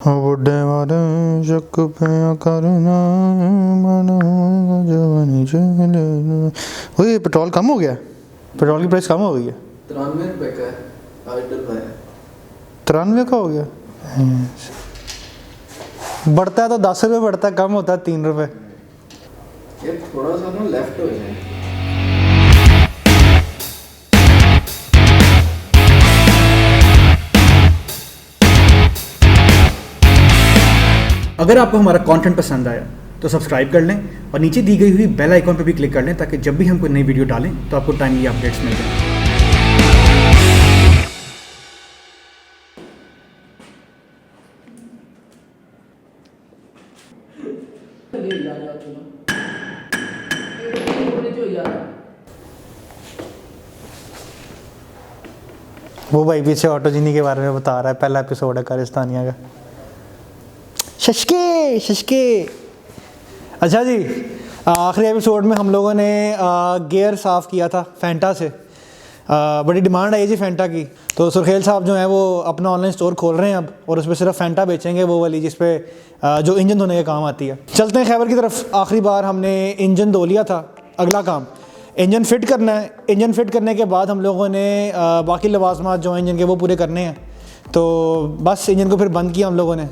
बुढ़े मारे शक पे करना मन जवानी चले। ओए पेट्रोल कम हो गया, पेट्रोल की प्राइस कम हो गई है। 93 रुपये का है, 93 का हो गया। बढ़ता है तो 10 रुपये बढ़ता है, कम होता है 3 रुपये। ये थोड़ा सा ना लेफ्ट हो जाए। अगर आपको हमारा कंटेंट पसंद आया तो सब्सक्राइब कर लें और नीचे दी गई हुई बेल आइकॉन पर भी क्लिक कर लें ताकि जब भी हम कोई नई वीडियो डालें तो आपको टाइमली अपडेट्स मिल जाएं। वो भाई पीछे ऑटो जीनी के बारे में बता रहा है, पहला एपिसोड है कारिस्तानिया का। शशके शशके। अच्छा जी, आखिरी एपिसोड में हम लोगों ने गियर साफ़ किया था फैंटा से। बड़ी डिमांड आई जी फैंटा की, तो सुरखेल साहब जो हैं वो अपना ऑनलाइन स्टोर खोल रहे हैं अब, और उस पर सिर्फ फैंटा बेचेंगे, वो वाली जिस पे जो इंजन धोने के काम आती है। चलते हैं खैबर की तरफ। आखिरी बार हमने इंजन धो लिया था, अगला काम इंजन फिट करना है। इंजन फिट करने के बाद हम लोगों ने बाकी लवाजमात जो हैं इंजन के वो पूरे करने हैं। तो बस इंजन को फिर बंद किया हम लोगों ने,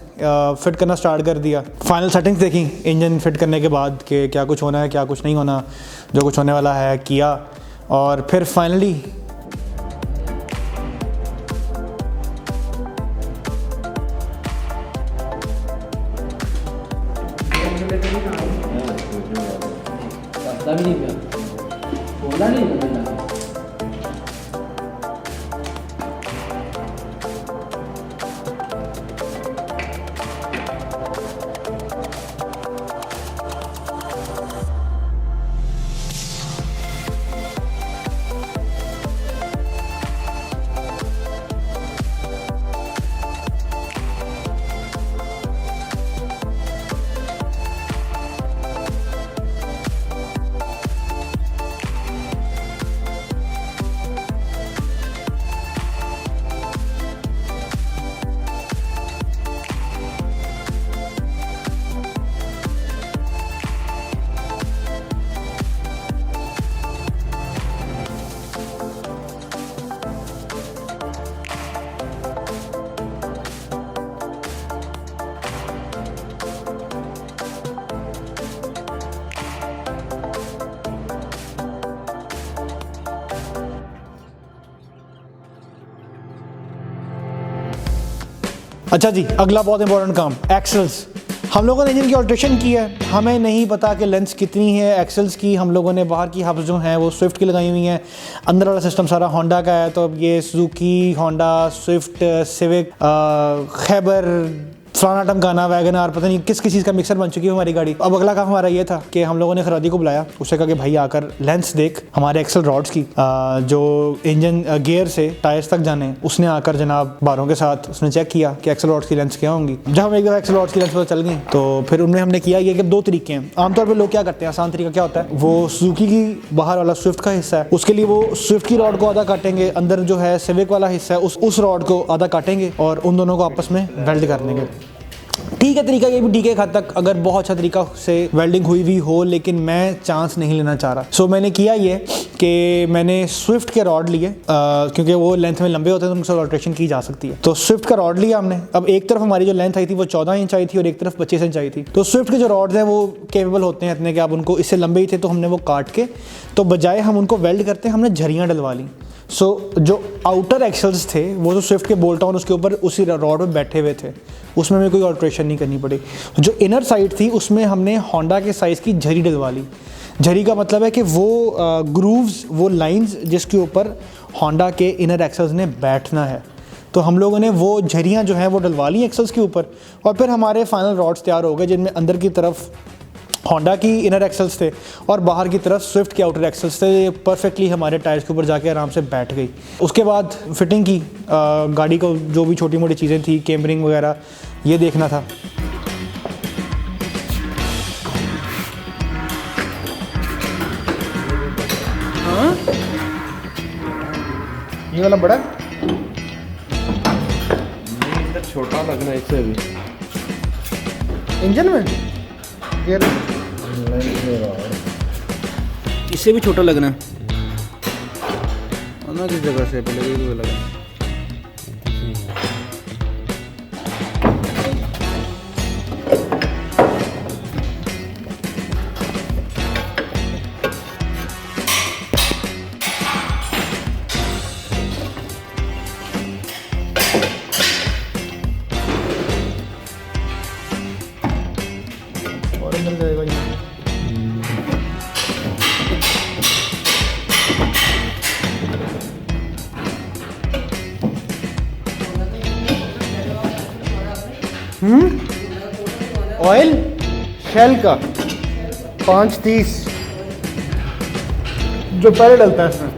फिट करना स्टार्ट कर दिया। फाइनल सेटिंग्स देखी इंजन फिट करने के बाद कि क्या कुछ होना है क्या कुछ नहीं होना, जो कुछ होने वाला है किया, और फिर फाइनली बोला नहीं था। अच्छा जी, अगला बहुत इंपॉर्टेंट काम, एक्सेल्स। हम लोगों ने इंजन की ऑल्ट्रेशन की है, हमें नहीं पता कि लेंथ कितनी है एक्सेल्स की। हम लोगों ने बाहर की हब्स जो हैं वो स्विफ्ट की लगाई हुई हैं, अंदर वाला सिस्टम सारा होंडा का है। तो अब ये Suzuki, Honda, Swift, civic, Khyber, फलाना टमकाना, वैगन आर, पता नहीं किस चीज़ का मिक्सर बन चुकी है हमारी गाड़ी। अब अगला काम हमारा ये था कि हम लोगों ने खरादी को बुलाया, उससे कहा कि भाई आकर लेंस देख हमारे एक्सल रॉड्स की, जो इंजन गियर से टायर्स तक जाने। उसने आकर जनाब बारों के साथ उसने चेक किया कि एक्सल रॉड्स की लेंस क्या होंगी। जब हम एक दफ़ा एक्सल रॉड्स की लेंस पता चल गई तो फिर उनमें हमने किया ये कि दो तरीके हैं। आमतौर पर लोग क्या करते हैं, आसान तरीका क्या होता है, वो सुजुकी की बाहर वाला स्विफ्ट का हिस्सा है, उसके लिए वो स्विफ्ट की रॉड को आधा काटेंगे, अंदर जो है सिविक वाला हिस्सा है उस रॉड को आधा काटेंगे और उन दोनों को आपस में वेल्ड कर देंगे। ठीक है, तरीका ये भी ठीक है हद तक, अगर बहुत अच्छा तरीका से वेल्डिंग हुई भी हो, लेकिन मैं चांस नहीं लेना चाह रहा। सो मैंने किया ये कि मैंने स्विफ्ट के रॉड लिए, क्योंकि वो लेंथ में लंबे होते हैं तो उनसे ऑल्ट्रेशन की जा सकती है। तो स्विफ्ट का रॉड लिया हमने। अब एक तरफ हमारी जो लेंथ आई थी वो 14 इंच आई थी और एक तरफ 25 इंच आई थी। तो स्विफ्ट के जो रॉड्स हैं वो केपेबल होते हैं इतने कि आप उनको, इससे लंबे ही थे तो हमने वो काट के, तो बजाय हम उनको वेल्ड करते हमने झरियाँ डलवा ली। जो आउटर एक्सेल्स थे वो जो स्विफ्ट के बोल्ट ऑन उसके ऊपर उसी रॉड में बैठे हुए थे, उसमें हमें कोई ऑल्ट्रेशन नहीं करनी पड़ी। जो इनर साइड थी उसमें हमने होंडा के साइज़ की झरी डलवा ली। झरी का मतलब है कि वो ग्रूव्स, वो लाइंस जिसके ऊपर होंडा के इनर एक्सेल्स ने बैठना है, तो हम लोगों ने वो झरियाँ जो हैं वो डलवा ली एक्सेल्स के ऊपर। और फिर हमारे फाइनल रॉड्स तैयार हो गए जिनमें अंदर की तरफ होंडा की इनर एक्सेल्स थे और बाहर की तरफ स्विफ्ट के आउटर एक्सेल्स थे। ये परफेक्टली हमारे टायर्स के ऊपर जाके आराम से बैठ गई। उसके बाद फिटिंग की, गाड़ी को जो भी छोटी मोटी चीज़ें थी, कैमरिंग वगैरह, ये देखना था। ये वाला बड़ा छोटा लगना इससे भी। इंजन में यार इससे भी छोटा लगना है ना, किस जगह से पहले भी लगा। और अंदर जाएगा ये। ऑयल शेल का 530 जो पहले डलता है इसमें।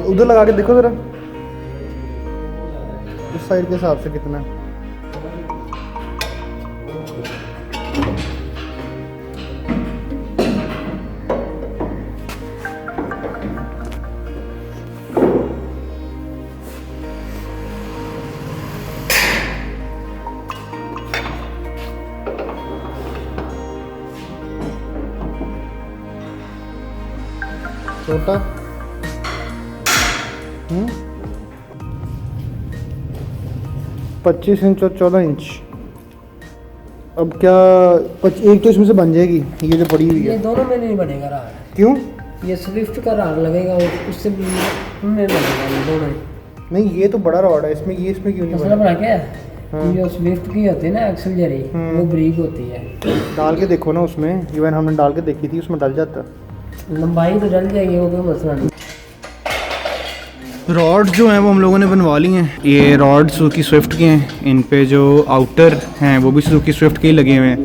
उधर लगा के देखो जरा उस साइड के हिसाब से कितना है। छोटा 25 इंच और 14 इंच। अब क्या एक तो इसमें से बन जाएगी ये जो पड़ी हुई ये है। दोनों में नहीं बनेगा राग, क्यों? ये स्विफ्ट का राग लगेगा और उससे भी नहीं लगेगा, ये दोनों ही। नहीं ये तो बड़ा रॉड है, इसमें ये इसमें क्यों नहीं मसला बना? बड़ा क्या है, जो स्विफ्ट की होती है ना एक्सेलरी, वो ब्रीक होती है। डाल के देखो ना उसमें, इवन हमने डाल के देखी थी उसमें डल जाता। लंबाई तो डल जाएगी, वो कोई मसला नहीं। रॉड्स जो हैं वो हम लोगों ने बनवा ली हैं। ये रॉड सुजुकी स्विफ्ट के हैं, इन पे जो आउटर हैं वो भी सुजुकी स्विफ्ट के ही लगे हुए हैं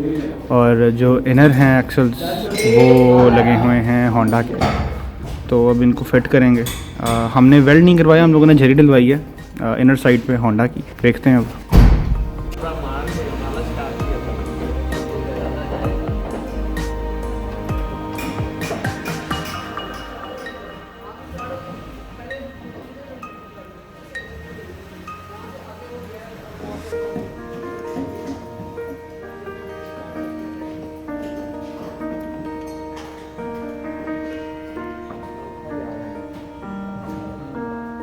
और जो इनर हैं एक्सल्स वो लगे हुए हैं होंडा के। तो अब इनको फिट करेंगे। हमने वेल्ड नहीं करवाया, हम लोगों ने झरी डलवाई है इनर साइड पे होंडा की। देखते हैं अब।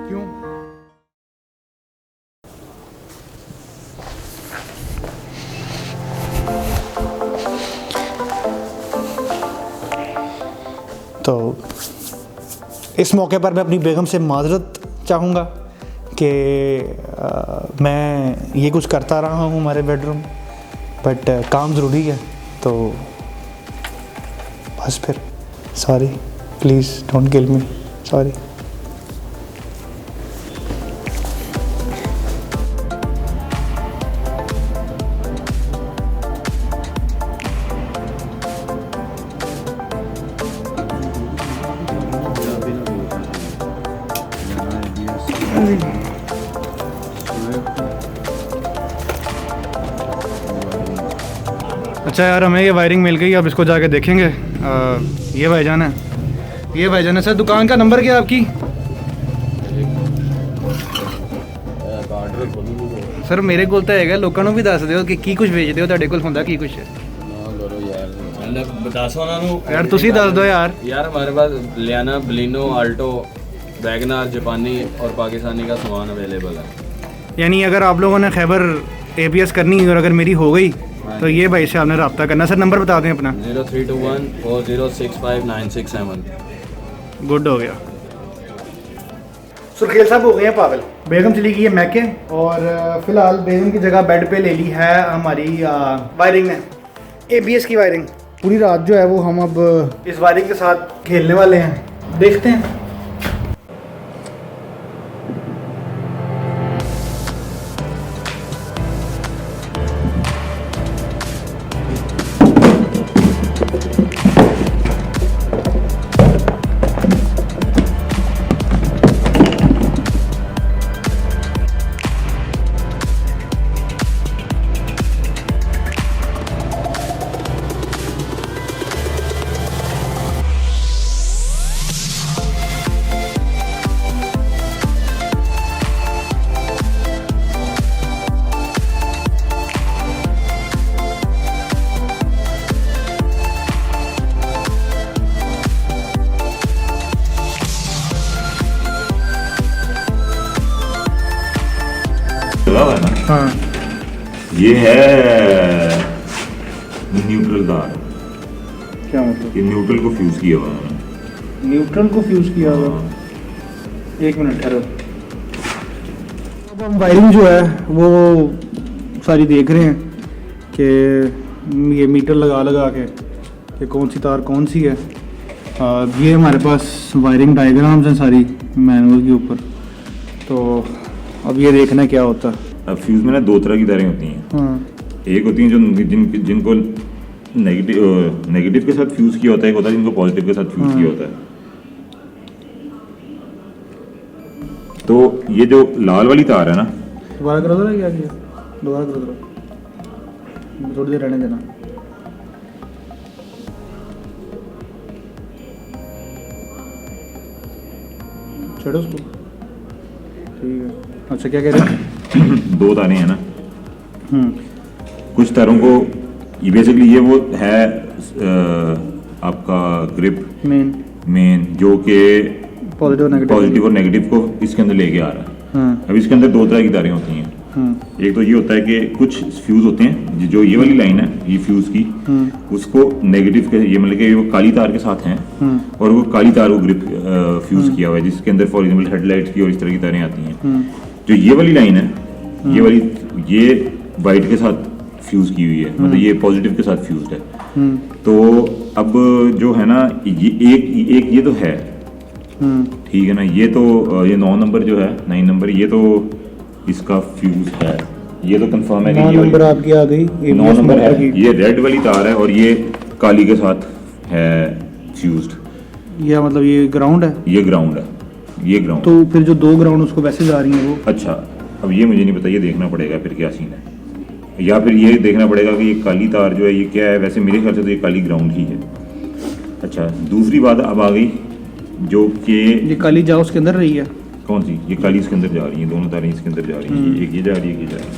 क्यों? तो इस मौके पर मैं अपनी बेगम से माजरत चाहूँगा कि मैं ये कुछ करता रहा हूँ हमारे बेडरूम, बट काम ज़रूरी है तो बस फिर sorry, please don't kill me, sorry. अच्छा यार, हमें ये वायरिंग मिल गई, अब इसको जाके देखेंगे। ये भाईजान है, ये भाईजान है। सर दुकान का नंबर क्या है आपकी? सर मेरे को तो है, लोगों को भी दस दो कि की कुछ बेचते हो, ਤੁਹਾਡੇ ਕੋਲ ਹੁੰਦਾ ਕੀ कुछ है? बतासो उन्होंने यार तुसी दस दो यार। यार हमारे पास लियाना, बलिनो, आल्टो, वैगनार, जापानी और पाकिस्तानी का सामान अवेलेबल है। यानी अगर आप लोगों ने खैबर APS करनी है और अगर मेरी हो गई तो ये भाई से आपने रब्ता करना। सर नंबर बता दें अपना। 0321406596 गुड हो गया। सुरखेल साहब हो गए हैं पागल। बेगम चली गई है मैके और फ़िलहाल बेगम की जगह बेड पे ले ली है हमारी वायरिंग ने, APS की वायरिंग। पूरी रात जो है वो हम अब इस वायरिंग के साथ खेलने वाले हैं, देखते हैं। हाँ ये है न्यूट्रल तार, क्या मतलब? ये न्यूट्रल को फ्यूज किया हुआ है। न्यूट्रल को फ्यूज़ किया हुआ। हाँ। एक मिनट ठहरो। अब हम वायरिंग जो है वो सारी देख रहे हैं कि ये मीटर लगा लगा के कि कौन सी तार कौन सी है। ये हमारे पास वायरिंग डायग्राम्स हैं सारी मैनुअल के ऊपर, तो अब ये देखना क्या होता है। अब फ्यूज में ना दो तरह की तारें होती हैं। हाँ एक होती हैं जो जिनको नेगेटिव के साथ फ्यूज किया होता है, एक होता है जिनको पॉजिटिव के साथ फ्यूज किया होता है। तो ये जो लाल वाली तार है ना, दोबारा करो जरा, क्या किया? दोबारा करो जरा, थोड़ी देर रहने देना। छोड़ो उसको। ठीक है, अच्छा क्या कह रहे हैं? दो तारें हैं ना, हम्म, कुछ तारों को ये बेसिकली ये वो है आपका ग्रिप मेन जो कि पॉजिटिव और नेगेटिव को इसके अंदर लेके आ रहा है। हाँ, अब इसके अंदर दो तरह की तारें होती हैं। एक तो ये होता है कि कुछ फ्यूज होते हैं, जो ये वाली लाइन है ये फ्यूज की, उसको नेगेटिव के ये मतलब कि वो काली तार के साथ हैं और वो काली तार को ग्रिप फ्यूज किया हुआ है, जिसके अंदर फॉर एग्जांपल हेडलाइट्स की और इस तरह की तारें आती हैं। जो ये वाली लाइन है, ये वाली ये वाइट के साथ फ्यूज की हुई है, मतलब ये पॉजिटिव के साथ फ्यूज्ड है। तो अब जो है ना ये एक ये तो है, ठीक है ना, ये तो ये 9 नंबर जो है 9 नंबर ये तो इसका फ्यूज है, ये तो कंफर्म है कि ये नंबर आपकी आ गई, 9 नंबर है। ये रेड वाली तार है और ये काली के साथ है फ्यूज्ड। या मतलब ये ग्राउंड है, ये ग्राउंड है, ये ग्राउंड। तो फिर जो दो ग्राउंड उसको वैसे जा रही हैं वो। अच्छा, अब ये मुझे नहीं पता, ये देखना पड़ेगा फिर क्या सीन है, या फिर ये देखना पड़ेगा कि ये काली तार जो है ये क्या है। वैसे मेरे ख्याल से तो ये काली ग्राउंड ही है। अच्छा, दूसरी बात अब आ गई जो कि ये काली जा उसके अंदर रही है। कौन सी? ये काली इसके अंदर जा रही है, दोनों तारें इसके अंदर जा रही हैं, एक ये जा रही है, एक ये जा रही है,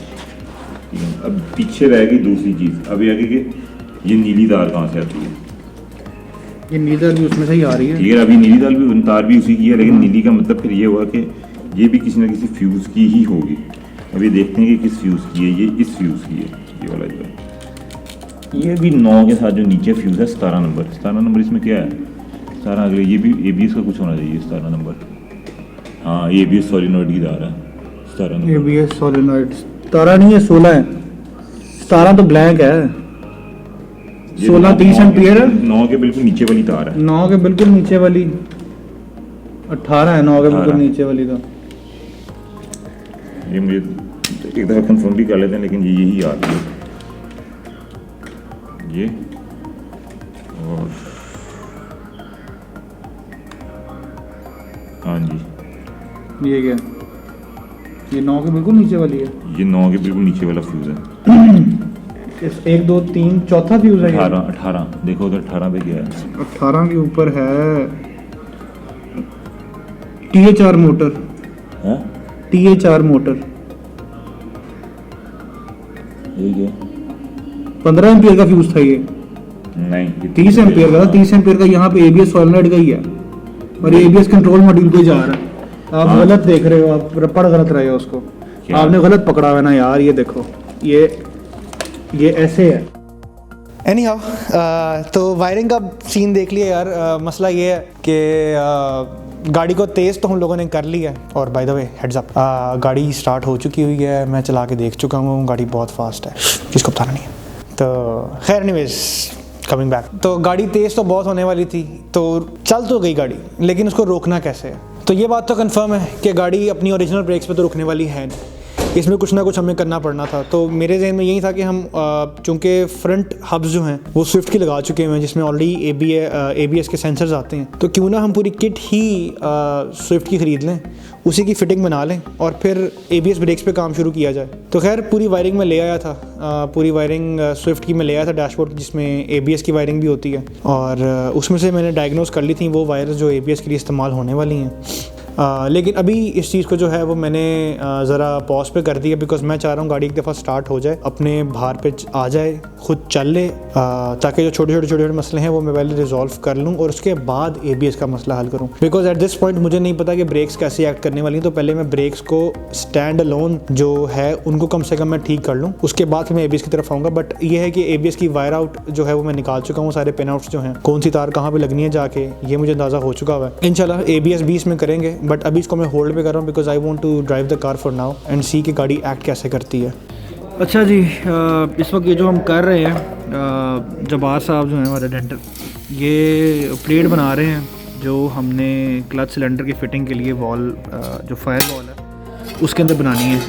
ठीक है। अब पीछे रह गई दूसरी चीज़, अब ये आगे कि ये नीली तार कहाँ से आती है। ये नीली तार भी उसमें से ही आ रही है। ठीक है, अभी नीली तार भी उसी की है, लेकिन नीली का मतलब फिर ये हुआ कि ये भी किसी ना किसी फ्यूज़ की ही होगी। अभी देखते हैं कि किस फ्यूज़ की है। ये इस फ्यूज़ की है, ये वाला जो है। ये भी 9 के साथ जो नीचे फ्यूज़ है 17 नंबर। 17 नंबर इसमें क्या है? 17 अगले ये भी ABS का कुछ होना चाहिए 17 नंबर। हाँ, ABS सोलिनॉइड की तार है 17 नंबर। ABS सोलिनॉइड 17 नहीं है, 16 है। 17 तो ब्लैक है, 16 30 एम्पियर है। 9 के बिल्कुल नीचे वाली तार है। 9 के बिल्कुल नीचे वाली 18 है, 9 के बिल्कुल 18 नीचे वाली तो। ये मुझे एक दफ़ा कंफर्म भी कर लेते हैं, लेकिन ये यही आ रही है ये। और हाँ जी, ये क्या? ये 9 के बिल्कुल नीचे वाली है। ये 9 के बिल्कुल नीचे वाला फ्यूज़ है। 1 2 3 चौथा फ्यूज है। 18 देखो उधर 18 पे क्या है? 18 के ऊपर है THR मोटर। हाँ? THR मोटर ये क्या? 15 एम्पियर का फ्यूज था ये। नहीं, ये 30 एम्पियर का था। 30 एम्पियर का यहाँ पे ABS सोलिनॉइड का ही है और ये ABS कंट्रोल मॉड्यूल पे जा रहा है। आप हाँ। गलत देख रहे हो, आप रपड़ गलत रहे हो उसको। क्या? आपने गलत पकड़ा हुआ है ना यार। ये देखो, ये ऐसे है। एनी हाउ, तो वायरिंग का सीन देख लिया यार। मसला ये है कि गाड़ी को तेज़ तो हम लोगों ने कर लिया है। और by the way heads up, गाड़ी स्टार्ट हो चुकी हुई है, मैं चला के देख चुका हूँ, गाड़ी बहुत फास्ट है, किसको बताना नहीं है। तो खैर एनीवेज कमिंग बैक, तो गाड़ी तेज़ तो बहुत होने वाली थी, तो चल तो गई गाड़ी, लेकिन उसको रोकना कैसे है। तो ये बात तो कंफर्म है कि गाड़ी अपनी ओरिजिनल ब्रेक्स पे तो रुकने वाली है नहीं, इसमें कुछ ना कुछ हमें करना पड़ना था। तो मेरे जहन में यही था कि हम चूँकि फ्रंट हब्स जो हैं वो स्विफ्ट की लगा चुके हैं, जिसमें ऑलरेडी ABS के सेंसर्स आते हैं, तो क्यों ना हम पूरी किट ही स्विफ्ट की ख़रीद लें, उसी की फ़िटिंग बना लें और फिर ABS ब्रेक्स पे काम शुरू किया जाए। तो खैर पूरी वायरिंग में ले आया था, पूरी वायरिंग स्विफ्ट की मैं ले आया था डैशबोर्ड, जिसमें ABS की वायरिंग भी होती है, और उसमें से मैंने डायग्नोस कर ली थी वो वायर्स जो ABS के लिए इस्तेमाल होने वाली हैं। लेकिन अभी इस चीज़ को जो है वो मैंने ज़रा पॉज पे कर दिया, बिकॉज मैं चाह रहा हूँ गाड़ी एक दफ़ा स्टार्ट हो जाए, अपने बाहर पे आ जाए, खुद चल ले, ताकि जो छोटे छोटे मसले हैं वो मैं पहले रिजॉल्व कर लूँ और उसके बाद ABS का मसला हल करूँ। बिकॉज एट दिस पॉइंट मुझे नहीं पता कि ब्रेक्स कैसे एक्ट करने वाली हैं, तो पहले मैं ब्रेक्स को स्टैंड अलोन जो है उनको कम से कम मैं ठीक कर लूँ, उसके बाद फिर मैं ABS की तरफ आऊँगा। बट ये है कि ABS की वायर आउट जो है वो मैं निकाल चुका हूँ, सारे पिन आउट्स जो हैं, कौन सी तार कहाँ पे लगनी है जाके, ये मुझे अंदाज़ा हो चुका हुआ है। इंशाल्लाह ABS 20 में करेंगे, बट अभी इसको मैं होल्ड पे कर रहा हूँ because I want to drive the car for now and see कि गाड़ी एक्ट कैसे करती है। अच्छा जी, इस वक्त ये जो हम कर रहे हैं, जब्बार साहब जो हैं हमारे डेंटर, ये प्लेट बना रहे हैं जो हमने क्लच सिलेंडर की फ़िटिंग के लिए वॉल, जो फायर वॉल है उसके अंदर बनानी है।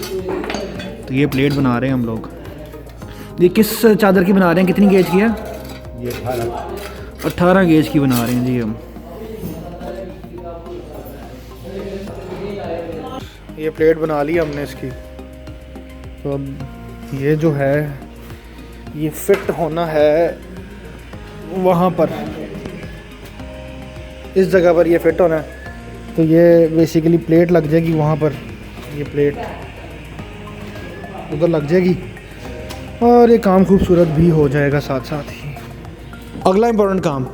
तो ये प्लेट बना रहे हैं हम लोग। ये किस चादर की बना रहे हैं, कितनी गेज की है? ये 18 गेज की बना रहे हैं जी हम। ये प्लेट बना ली हमने इसकी। तो अब ये जो है ये फिट होना है वहाँ पर, इस जगह पर ये फिट होना है। तो ये बेसिकली प्लेट लग जाएगी वहाँ पर, ये प्लेट उधर लग जाएगी और ये काम खूबसूरत भी हो जाएगा साथ साथ ही। अगला इंपॉर्टेंट काम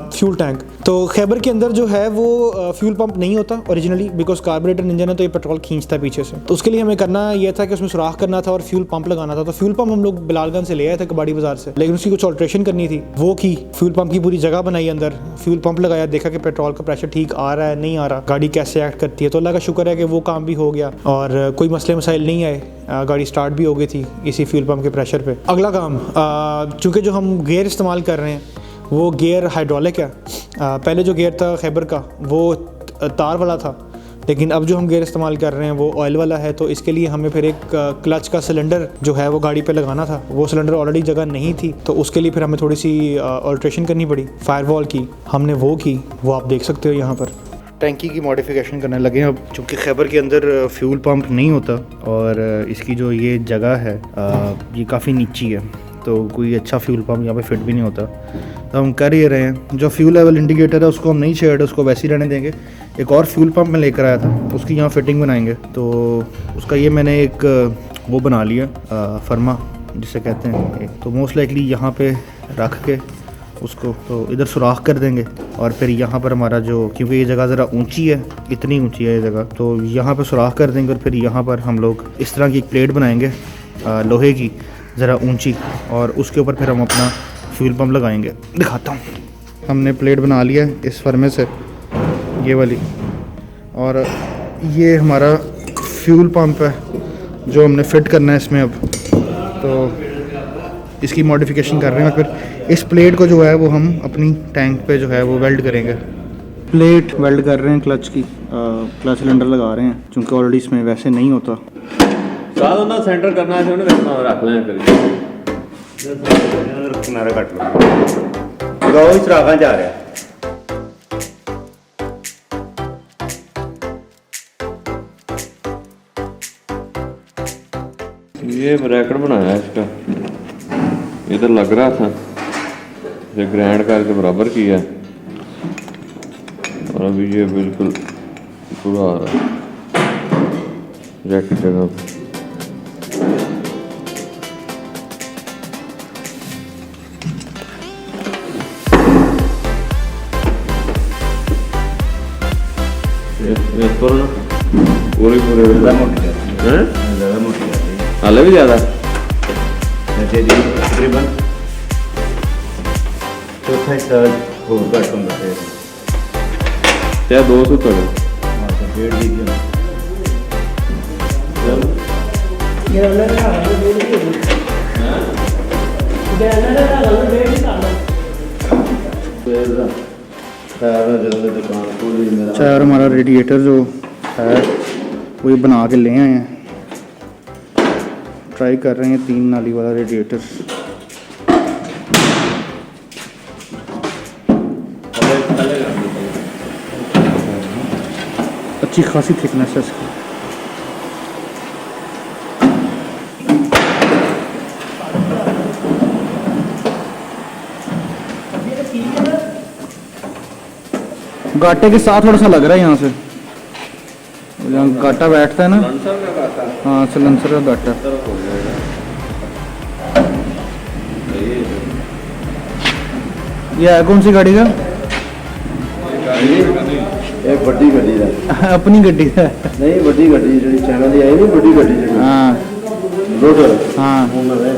फ्यूल टैंक। तो खैबर के अंदर जो है वो फ्यूल पंप नहीं होता ओरिजिनली, बिकॉज कार्बोरेटर इंजन है तो ये पेट्रोल खींचता है पीछे से। तो उसके लिए हमें करना ये था कि उसमें सुराख करना था और फ्यूल पंप लगाना था। तो फ्यूल पंप हम लोग बिलालगंज से ले आए थे, कबाड़ी बाजार से, लेकिन उसकी कुछ ऑल्ट्रेशन करनी थी, वो की। फ्यूल पंप की पूरी जगह बनाई अंदर, फ्यूल पंप लगाया, देखा कि पेट्रोल का प्रेशर ठीक आ रहा है नहीं आ रहा, गाड़ी कैसे एक्ट करती है। तो अल्लाह का शुक्र है कि वो काम भी हो गया और कोई मसले मसाइल नहीं आए, गाड़ी स्टार्ट भी हो गई थी इसी फ्यूल पंप के प्रेशर पे। अगला काम, चूँकि जो हम गेयर इस्तेमाल कर रहे हैं वो गेयर हाइड्रोलिक है। पहले जो गेयर था खैबर का वो तार वाला था, लेकिन अब जो हम गेयर इस्तेमाल कर रहे हैं वो ऑयल वाला है। तो इसके लिए हमें फिर एक क्लच का सिलेंडर जो है वो गाड़ी पे लगाना था, वो सिलेंडर ऑलरेडी जगह नहीं थी, तो उसके लिए फिर हमें थोड़ी सी ऑल्ट्रेशन करनी पड़ी, फायरवॉल की हमने वो की, वो आप देख सकते हो यहाँ पर। टैंकी की मॉडिफिकेशन करने लगे हैं अब, चूँकि खैबर के अंदर फ्यूल पंप नहीं होता और इसकी जो ये जगह है ये काफ़ी नीची है, तो कोई अच्छा फ्यूल पंप यहाँ पे फिट भी नहीं होता। तो हम कर ये रहे हैं, जो फ्यूल लेवल इंडिकेटर है उसको हम नहीं छेड़, उसको वैसे ही रहने देंगे। एक और फ्यूल पंप में लेकर आया था, उसकी यहाँ फिटिंग बनाएंगे। तो उसका ये मैंने एक वो बना लिया, फर्मा जिसे कहते हैं। तो मोस्ट लाइकली यहाँ पे रख के उसको तो इधर सुराख कर देंगे और फिर यहाँ पर हमारा जो, क्योंकि ये जगह ज़रा ऊंची है, इतनी ऊंची है ये जगह, तो यहाँ पर सुराख कर देंगे और फिर यहाँ पर हम लोग इस तरह की एक प्लेट बनाएंगे लोहे की, ज़रा ऊंची, और उसके ऊपर फिर हम अपना फ्यूल पंप लगाएंगे। दिखाता हूँ। हमने प्लेट बना लिया इस फर्मे से, ये वाली, और ये हमारा फ्यूल पंप है जो हमने फ़िट करना है इसमें। अब तो इसकी मॉडिफिकेशन कर रहे हैं, फिर इस प्लेट को जो है वो हम अपनी टैंक पे जो है वो वेल्ड करेंगे। प्लेट वेल्ड कर रहे हैं क्लच की, क्लच सिलेंडर लगा रहे हैं, चूँकि ऑलरेडी इसमें वैसे नहीं होता। साथ होना सेंटर करना है, उन्हें रख लें फिर किनारा कट लो, गाँव चरागा जा रहा है। ये ब्रैकेट बनाया इसका, इधर लग रहा था, ये ग्राइंड करके बराबर किया और अभी ये बिल्कुल पूरा आ रहा है जैक की जगह। पूरी पूरे ज़्यादा मोटी हाले भी ज़्यादा तकरीबन चौथा हिस्सा हो घट होंगे क्या 200 तक 1.5 लीटर। अच्छा, और हमारा रेडिएटर जो है वो ये बना के ले आए हैं, ट्राई कर रहे हैं 3 नाली वाला रेडिएटर। अच्छी खासी थिकनेस है इसकी। गाटे के साथ थोड़ा सा लग रहा है यहाँ से। जहाँ गाटा बैठता है ना, लंसर का काटा हाँ सिलेंसर का गाटा। तरफ हो जाएगा। ये है कौन सी गाड़ी का? ਇਹ ਵੱਡੀ ਗੱਡੀ ਦਾ अपनी गड्डी का। ਨਹੀਂ ਵੱਡੀ ਗੱਡੀ ਜਿਹੜੀ ਚਾਈਨਾ ਦੀ ਆਈ ਨਹੀਂ ਵੱਡੀ ਗੱਡੀ ਜਿਹੜੀ हाँ ਲੋਡਰ हाँ ਉਹਨਾਂ ਦੇ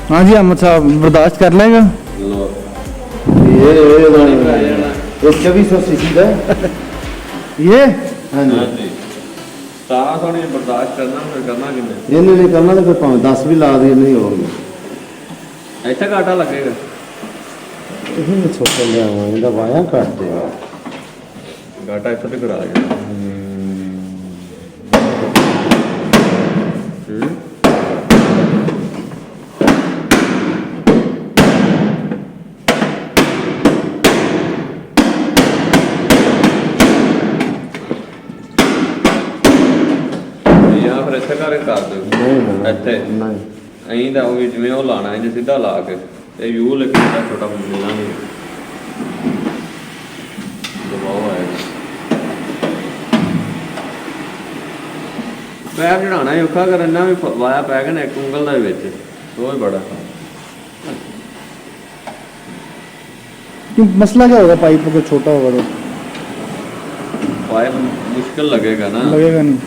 हाँ जी अहमद साहब बर्दाश्त कर लेगा? लो ਇਹ 2400 सीसी ਦਾ ये ਹਾਂਜੀ ਹਾਂਜੀ 1700 ਨੇ ਬਰਦਾਸ਼ਤ ਕਰਨਾ ਫਿਰ ਕਰਨਾ ਕਿੰਨੇ ਇਹਨੇ ਨਹੀਂ ਕਰਨਾ ਤਾਂ ਫਿਰ ਭਾਵੇਂ 10 ਵੀ ਲਾ ਦੇ ਨਹੀਂ ਹੋਊਗਾ ਇੱਥੇ ਕਾਟਾ ਲੱਗੇਗਾ ਇਹ ਨਹੀਂ ਸੋਚ ਲਿਆ ਇਹਦਾ ਵਾਇਆ ਕੱਟ ਦੇ ਗਾਟਾ ਇੱਥੇ ਤੇ ਕਰਾ ਗਿਆ ਜਾਂ ਫਿਰ ਇੱਥੇ ਕਰਕੇ ਕਰ ਦਿਓ ਨਹੀਂ ਇੱਥੇ ਨਹੀਂ ਐਂ ਦਾ ਉਹ ਵੀ ਜਿਵੇਂ ਉਹ ਲਾਣਾ ਇੰਜ ਸਿੱਧਾ ਲਾ ਕੇ ਇਹ ਯੂ ਲਿਖ ਕੇ ਛੋਟਾ ਮਿਲਣਾ ਨਹੀਂ ਦਬਾਅ ਆਏਗਾ ਪੈਰ ਚੜਾਉਣਾ ਹੀ ਔਖਾ ਕਰਨਾ ਵੀ ਵਾਇਆ ਪੈ ਗਿਆ ਨਾ ਇੱਕ ਉਂਗਲ ਦਾ ਵਿੱਚ ਉਹ ਹੀ ਬੜਾ क्यों मसला क्या होगा पाइप अगर छोटा होगा तो? पाइप मुश्किल लगेगा ना लगेगा नहीं।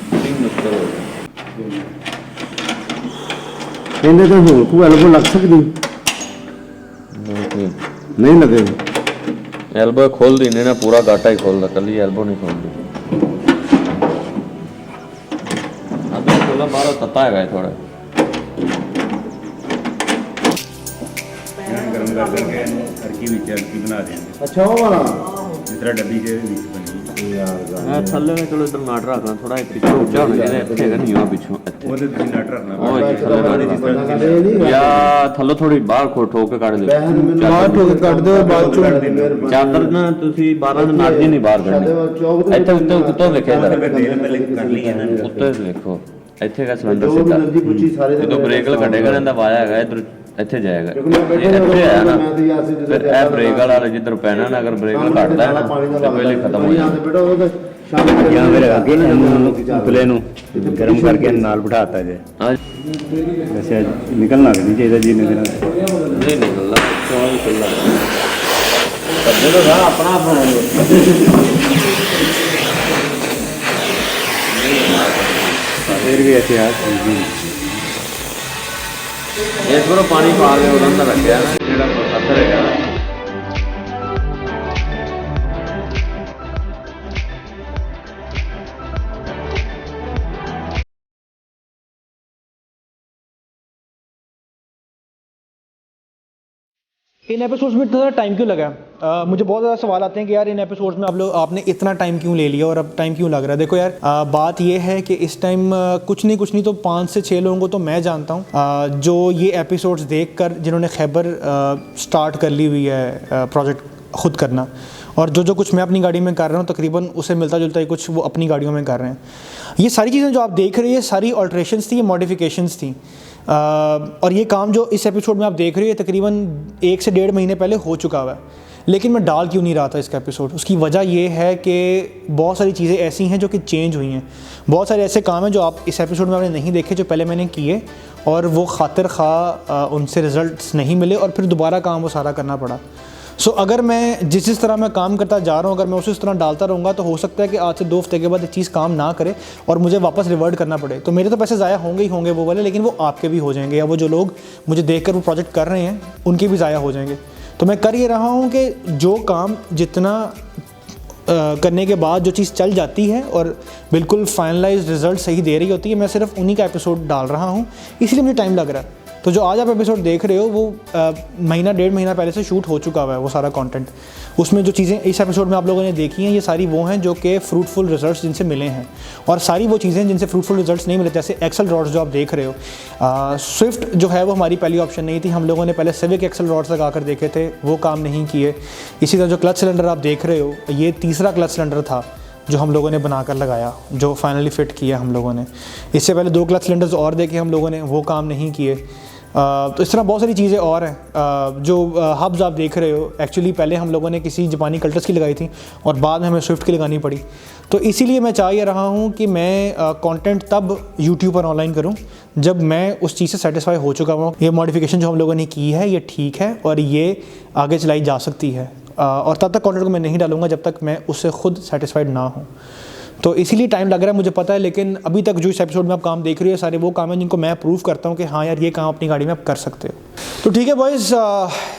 फिटिंग मुश्किल होगा ਇਹਦੇ ਤੇ ਹੋਰ ਕੋਈ ਐਲਬੋ ਲੱਗ ਸਕਦੀ ਨਹੀਂ ਲੱਗੇਗੀ एल्बो खोल दी ना पूरा गाटा ही खोल दा कल एल्बो नहीं खोल दी अभी खोला मारो तता है थोड़ा गरम कर करके अर्की विच अर्की बना देंगे ਅੱਛਾ ਉਹ ਵਾਲਾ जिस तरह डब्बी के विच बनी मैं थल्ले में चलो इधर नाट रखना थोड़ा पीछे ऊंचा होना चाहिए ਇੱਥੇ ਹੈਗਾ ਨਹੀਂ ਆ ਪਿੱਛੋਂ ਇੱਥੇ ਉਹਦੇ ਤੁਸੀਂ ਨਟ ਰੱਖਣਾ ਉਹ ਇੱਥੇ ਥੱਲੇ ਬਾਅਦ ਜਿਸ ਤਰ੍ਹਾਂ ਤੁਸੀਂ या ਥੱਲੇ ਥੋੜੀ ਬਾਹਰ ਠੋਕ ਕੇ ਕੱਢ ਦਿਓ बाहर ठोक के काट दो और बाद चो ਚਾਦਰ ਨਾ ਤੁਸੀਂ 12 ਦੇ ਨਾਟ ਦੀ ਨਹੀਂ ਬਾਹਰ ਕੱਢਣੀ ਇੱਥੇ ਉੱਤੇ ਵੇਖਿਆ ਬਾਅਦ ਇਧਰ ਫਿਰ ਤੇਲ ਪਹਿਲੇ ਕਰ ਲਈ ਹੈ ਨਾ ਉੱਤੇ ਵੇਖੋ ਇੱਥੇ ਦਾ ਸਿਲੰਡਰ ਸਿੱਧਾ એનર્ਜੀ ਪੁੱਛੀ ਸਾਰੇ ਦਾ ਜਦੋਂ ਬ੍ਰੇਕ ਕੱਢੇਗਾ ਨਾ ਇਹਦਾ ਵਾਇਆ ਹੈਗਾ ਇਧਰ ਇੱਥੇ ਜਾਏਗਾ ਇਹ ਇੱਥੇ ਆਇਆ ਨਾ ਫਿਰ ਇਹ ਬ੍ਰੇਕ ਵਾਲਾ ਜਿੱਧਰ ਪੈਣਾ ਨਾ ਅਗਰ ਬ੍ਰੇਕ ਘਟਦਾ ਹੈ ਨਾ ਤੇ ਪਹਿਲੇ ਖਤਮ ਹੋ ਜਾਂਦਾ ਬੇਟਾ ਉਹ ਤਾਂ ਸ਼ਾਮ ਨੂੰ ਜਾਂ ਫਿਰ ਅੱਗੇ ਉਤਲੇ ਨੂੰ ਗਰਮ ਕਰਕੇ ਨਾਲ ਬਿਠਾਤਾ ਜੇ ਹਾਂ ਵੈਸੇ ਨਿਕਲਣਾ ਨਹੀਂ ਚਾਹੀਦਾ ਜੀ ਨਿਕਲਣਾ ਨਹੀਂ ਨਿਕਲਦਾ ਚੌਲ ਚੱਲਦਾ ਜਦੋਂ ਰਾਹ ਆਪਣਾ ਆਪਣਾ ਫਿਰ ਵੀ ऐसे यार ਇਸ ਵਾਰ ਪਾਣੀ ਪਾ ਕੇ ਉਹਨਾਂ ਦਾ ਰੱਖਿਆ ਨਾ ਜਿਹੜਾ ਪੱਥਰ ਹੈਗਾ ਨਾ इन एपिसोड्स में इतना ज़्यादा टाइम क्यों लगा? मुझे बहुत ज़्यादा सवाल आते हैं कि यार इन एपिसोड्स में आपने इतना टाइम क्यों ले लिया और अब टाइम क्यों लग रहा है? देखो यार बात ये है कि इस टाइम कुछ नहीं तो 5 से 6 लोगों को तो मैं जानता हूँ जो ये एपिसोड्स देखकर जिन्होंने खैबर स्टार्ट कर ली हुई है प्रोजेक्ट खुद करना, और जो कुछ मैं अपनी गाड़ी में कर रहा हूँ तकरीबन उसे मिलता जुलता ही कुछ वो अपनी गाड़ियों में कर रहे हैं। ये सारी चीज़ें जो आप देख रहे हैं सारी ऑल्ट्रेशंस थी, ये मॉडिफिकेशंस थी। और ये काम जो इस एपिसोड में आप देख रहे हैं तकरीबन 1 से 1.5 महीने पहले हो चुका हुआ है, लेकिन मैं डाल क्यों नहीं रहा था इसका एपिसोड? उसकी वजह ये है कि बहुत सारी चीज़ें ऐसी हैं जो कि चेंज हुई हैं। बहुत सारे ऐसे काम हैं जो आप इस एपिसोड में आपने नहीं देखे, जो पहले मैंने किए और वो खातिर खा उनसे रिज़ल्ट्स नहीं मिले और फिर दोबारा काम वो सारा करना पड़ा। सो अगर मैं जिस तरह मैं काम करता जा रहा हूँ, अगर मैं उसी तरह डालता रहूँगा तो हो सकता है कि आज से 2 हफ्ते के बाद एक चीज़ काम ना करे और मुझे वापस रिवर्ट करना पड़े। तो मेरे तो पैसे ज़ाया होंगे ही होंगे वो वाले, लेकिन वो आपके भी हो जाएंगे, या वो जो लोग मुझे देखकर वो प्रोजेक्ट कर रहे हैं उनके भी ज़ाया हो जाएंगे। तो मैं कर ये रहा हूँ कि जो काम जितना करने के बाद जो चीज़ चल जाती है और बिल्कुल फाइनलाइज रिज़ल्ट सही दे रही होती है, मैं सिर्फ उन्हीं का एपिसोड डाल रहा हूँ, इसलिए मुझे टाइम लग रहा है। तो जो आज आप एपिसोड देख रहे हो वो महीना 1.5 महीना पहले से शूट हो चुका हुआ है वो सारा कंटेंट। उसमें जो चीज़ें इस एपिसोड में आप लोगों ने देखी हैं ये सारी वो हैं जो कि फ्रूटफुल रिजल्ट्स जिनसे मिले हैं, और सारी वो चीज़ें जिनसे फ्रूटफुल रिजल्ट्स नहीं मिले, जैसे एक्सल रॉड्स जो आप देख रहे हो। स्विफ्ट जो है वो हमारी पहली ऑप्शन नहीं थी, हम लोगों ने पहले सिविक एक्सल रॉड्स लगा कर देखे थे, वो काम नहीं किए। इसी तरह जो क्लच सिलेंडर आप देख रहे हो ये तीसरा क्लच सिलेंडर था जो हम लोगों ने बनाकर लगाया, जो फाइनली फ़िट किया हम लोगों ने। इससे पहले 2 क्लच सिलेंडर्स और देखे हम लोगों ने, वो काम नहीं किए। तो इस तरह बहुत सारी चीज़ें और हैं। जो हब्स आप देख रहे हो, एक्चुअली पहले हम लोगों ने किसी जापानी कल्टस की लगाई थी और बाद में हमें स्विफ्ट की लगानी पड़ी। तो इसीलिए मैं चाह ये रहा हूँ कि मैं कंटेंट तब यूट्यूब पर ऑनलाइन करूँ जब मैं उस चीज़ से सेटिस्फाई हो चुका हूँ। ये मॉडिफिकेशन जो हम लोगों ने की है ये ठीक है और ये आगे चलाई जा सकती है, और तब तक कंटेंट को मैं नहीं डालूँगा जब तक मैं उससे खुद सेटिस्फाइड ना हूँ। तो इसीलिए टाइम लग रहा है, मुझे पता है, लेकिन अभी तक जो इस एपिसोड में आप काम देख रहे हो सारे वो काम हैं जिनको मैं प्रूव करता हूँ कि हाँ यार ये काम अपनी गाड़ी में आप कर सकते हो। तो ठीक है बॉयज़,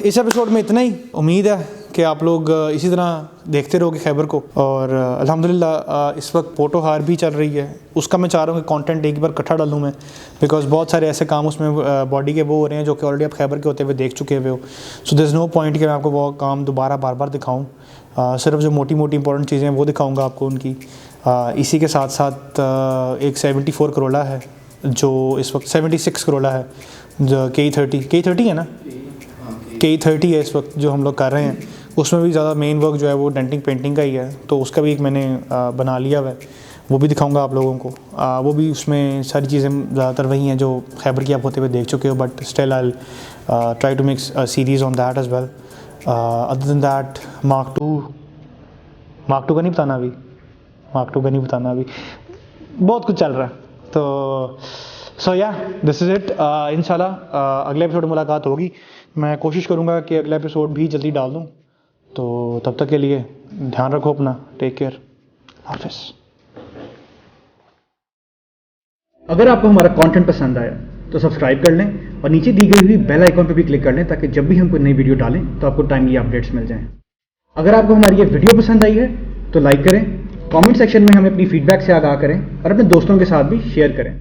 इस एपिसोड में इतना ही। उम्मीद है कि आप लोग इसी तरह देखते रहोगे खैबर को। और अल्हम्दुलिल्लाह इस वक्त पोटो हार भी चल रही है, उसका मैं चाह रहा हूँ कि कंटेंट एक बार इकट्ठा डालूँ मैं, बिकॉज बहुत सारे ऐसे काम उसमें बॉडी के वो हो रहे हैं जो कि ऑलरेडी आप खैबर के होते हुए देख चुके हुए हो। So there is no point कि मैं आपको वो काम दोबारा बार बार दिखाऊँ। सिर्फ जो मोटी मोटी इंपॉर्टेंट चीज़ें हैं वो दिखाऊँगा आपको उनकी। इसी के साथ साथ एक 74 करोला है जो इस वक्त 76 करोला है जो K30 है ना, K30 है इस वक्त जो हम लोग कर रहे हैं। उसमें भी ज़्यादा मेन वर्क जो है वो डेंटिंग पेंटिंग का ही है, तो उसका भी एक मैंने बना लिया हुआ है, वो भी दिखाऊंगा आप लोगों को। वो भी उसमें सारी चीज़ें ज़्यादातर वही हैं जो खैबर की आप होते हुए देख चुके हो, but still I try to make series on that as well. Other than that mark two का नहीं बताना अभी, बहुत कुछ चल रहा है। तो सो या दिस इज़ इट। इंशाल्लाह अगले एपिसोड में मुलाकात होगी। मैं कोशिश करूँगा कि अगला एपिसोड भी जल्दी डाल दूँ। तो तब तक के लिए ध्यान रखो अपना, टेक केयर, हाफिज़। अगर आपको हमारा कंटेंट पसंद आया तो सब्सक्राइब कर लें और नीचे दी गई हुई बेल आइकॉन पर भी क्लिक कर लें ताकि जब भी हम कोई नई वीडियो डालें तो आपको टाइमली अपडेट्स मिल जाएं। अगर आपको हमारी ये वीडियो पसंद आई है तो लाइक करें, कमेंट सेक्शन में हमें अपनी फीडबैक से आगाह करें और अपने दोस्तों के साथ भी शेयर करें।